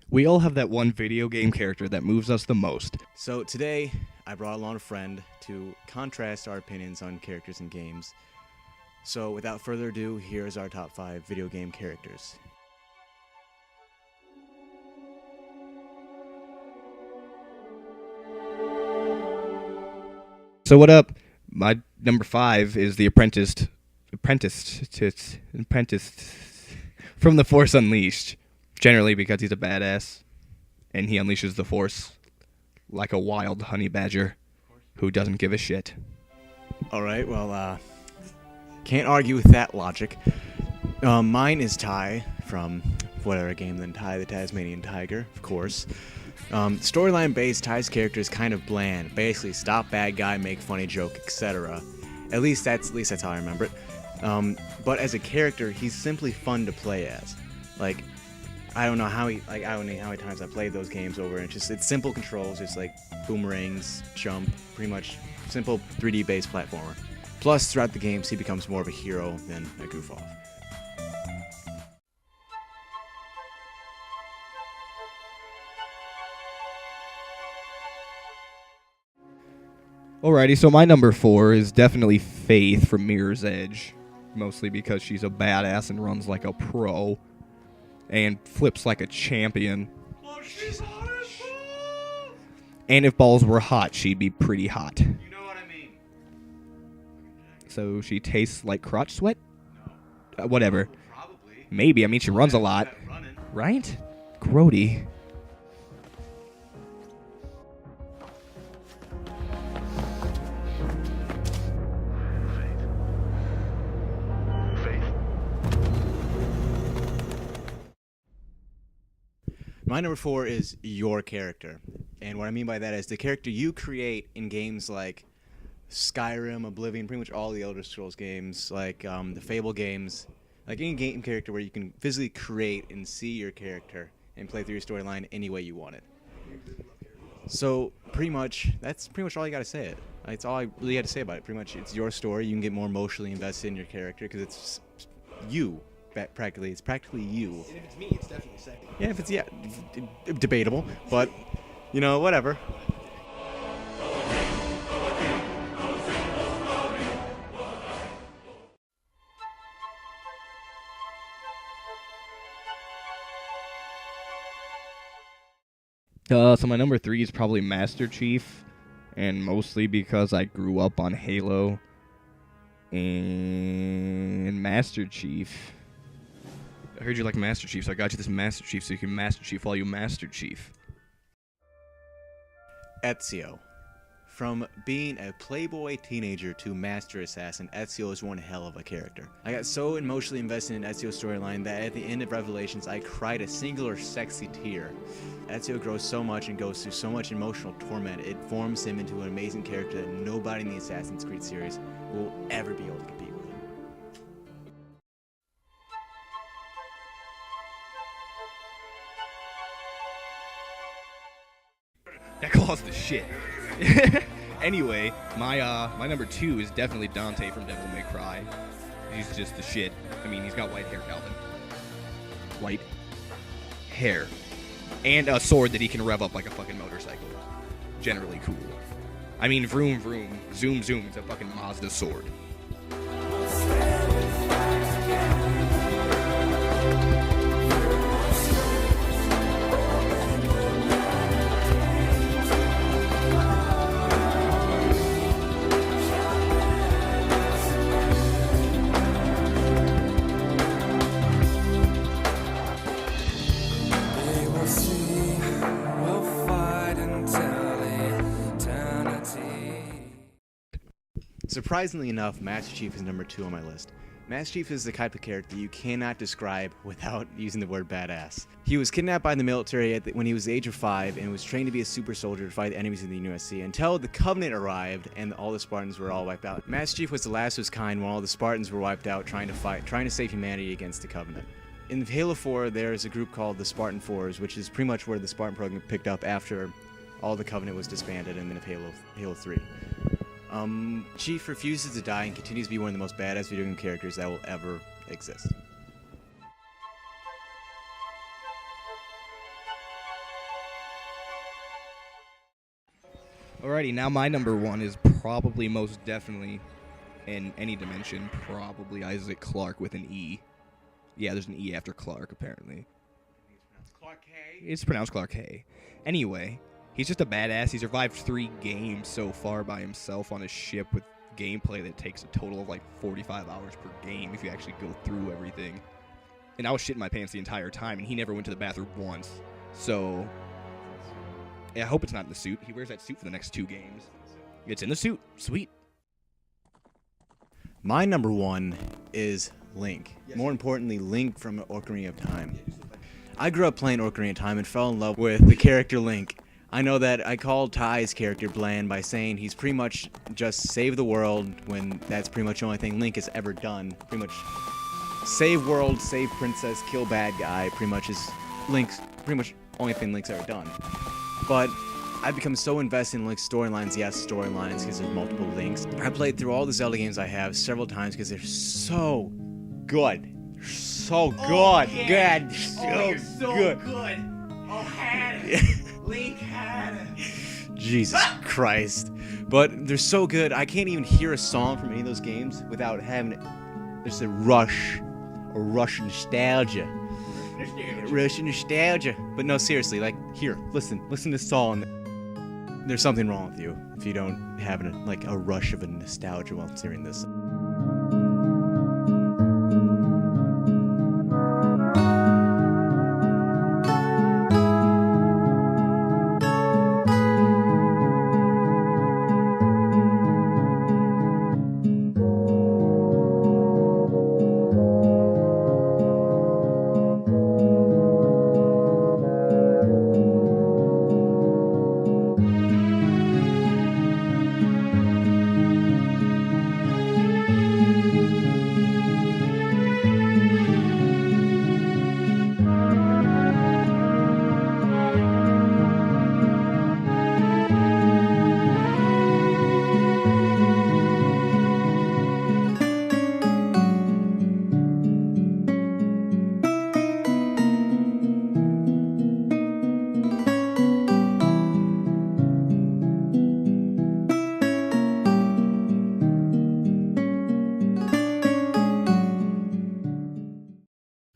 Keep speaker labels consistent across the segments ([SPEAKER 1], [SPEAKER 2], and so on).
[SPEAKER 1] We all have that one video game character that moves us the most.
[SPEAKER 2] So today, I brought along a friend to contrast our opinions on characters in games. So without further ado, here's our top 5 video game characters.
[SPEAKER 1] So what up? My number 5 is the apprenticed from the Force Unleashed. Generally because he's a badass, and he unleashes the Force like a wild honey badger who doesn't give a shit.
[SPEAKER 2] Alright, well, can't argue with that logic. Mine is Ty from whatever game than Ty the Tasmanian Tiger, of course. Storyline based, Ty's character is kind of bland. Basically, stop bad guy, make funny joke, etc. At least that's how I remember it. But as a character, he's simply fun to play as. Like, I don't know how many times I played those games over, and it's simple controls, just like boomerangs, jump, pretty much simple 3D based platformer. Plus, throughout the games, he becomes more of a hero than a goof off.
[SPEAKER 1] Alrighty, so my number 4 is definitely Faith from Mirror's Edge. Mostly because she's a badass and runs like a pro. And flips like a champion.
[SPEAKER 2] Oh, she's hot as balls!
[SPEAKER 1] And if balls were hot, she'd be pretty hot.
[SPEAKER 2] You know what I mean.
[SPEAKER 1] So she tastes like crotch sweat? No. Whatever.
[SPEAKER 2] Probably.
[SPEAKER 1] Maybe. I mean, she runs a lot. Right? Grody.
[SPEAKER 2] My number 4 is your character. And what I mean by that is the character you create in games like Skyrim, Oblivion, pretty much all the Elder Scrolls games, like the Fable games, like any game character where you can physically create and see your character and play through your storyline any way you want it. So that's pretty much all you got to say it. That's all I really had to say about it. Pretty much it's your story. You can get more emotionally invested in your character because it's you. Practically, it's practically you.
[SPEAKER 3] And if it's me, it's definitely second.
[SPEAKER 2] Yeah, if it's debatable, but you know, whatever.
[SPEAKER 1] So my number 3 is probably Master Chief, and mostly because I grew up on Halo. And Master Chief, I heard you like Master Chief, so I got you this Master Chief so you can Master Chief while you Master Chief.
[SPEAKER 2] Ezio. From being a playboy teenager to master assassin, Ezio is one hell of a character. I got so emotionally invested in Ezio's storyline that at the end of Revelations, I cried a singular sexy tear. Ezio grows so much and goes through so much emotional torment, it forms him into an amazing character that nobody in the Assassin's Creed series will ever be able to compete with.
[SPEAKER 1] That caused the shit. Anyway, my number 2 is definitely Dante from Devil May Cry. He's just the shit. I mean, he's got white hair, Calvin. White hair. And a sword that he can rev up like a fucking motorcycle. Generally cool. I mean, vroom vroom, zoom zoom, it's a fucking Mazda sword.
[SPEAKER 2] Surprisingly enough, Master Chief is number 2 on my list. Master Chief is the type of character you cannot describe without using the word badass. He was kidnapped by the military when he was the age of 5 and was trained to be a super soldier to fight the enemies of the USC until the Covenant arrived and all the Spartans were all wiped out. Master Chief was the last of his kind when all the Spartans were wiped out trying to save humanity against the Covenant. In Halo 4, there's a group called the Spartan Fours, which is pretty much where the Spartan program picked up after all the Covenant was disbanded in the Halo 3. Chief refuses to die and continues to be one of the most badass video game characters that will ever exist.
[SPEAKER 1] Alrighty, now my number 1 is probably most definitely, in any dimension, probably Isaac Clarke with an E. Yeah, there's an E after Clark, apparently. It's pronounced Clark Hay. Anyway, he's just a badass. He survived 3 games so far by himself on his ship with gameplay that takes a total of like 45 hours per game if you actually go through everything. And I was shitting my pants the entire time, and he never went to the bathroom once. So, yeah, I hope it's not in the suit. He wears that suit for the next 2 games. It's in the suit. Sweet.
[SPEAKER 2] My number 1 is Link. More importantly, Link from Ocarina of Time. I grew up playing Ocarina of Time and fell in love with the character Link. I know that I called Ty's character bland by saying he's pretty much just save the world when that's pretty much the only thing Link has ever done. Pretty much save world, save princess, kill bad guy, pretty much is Link's pretty much only thing Link's ever done. But I've become so invested in Link's storylines, yes, storylines, because there's multiple Links. I played through all the Zelda games I have several times because they're so good. So good. God, so good.
[SPEAKER 1] Oh, Hannah. Link Hannah.
[SPEAKER 2] Jesus Christ. But they're so good, I can't even hear a song from any of those games without having just a rush of nostalgia. Rush of nostalgia. But no, seriously, like, here, listen to this song. There's something wrong with you if you don't have a rush of a nostalgia while hearing this.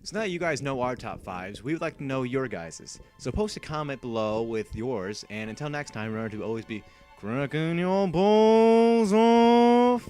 [SPEAKER 2] So now that you guys know our top 5s, we would like to know your guys's. So post a comment below with yours, and until next time, remember to always be cracking your balls off.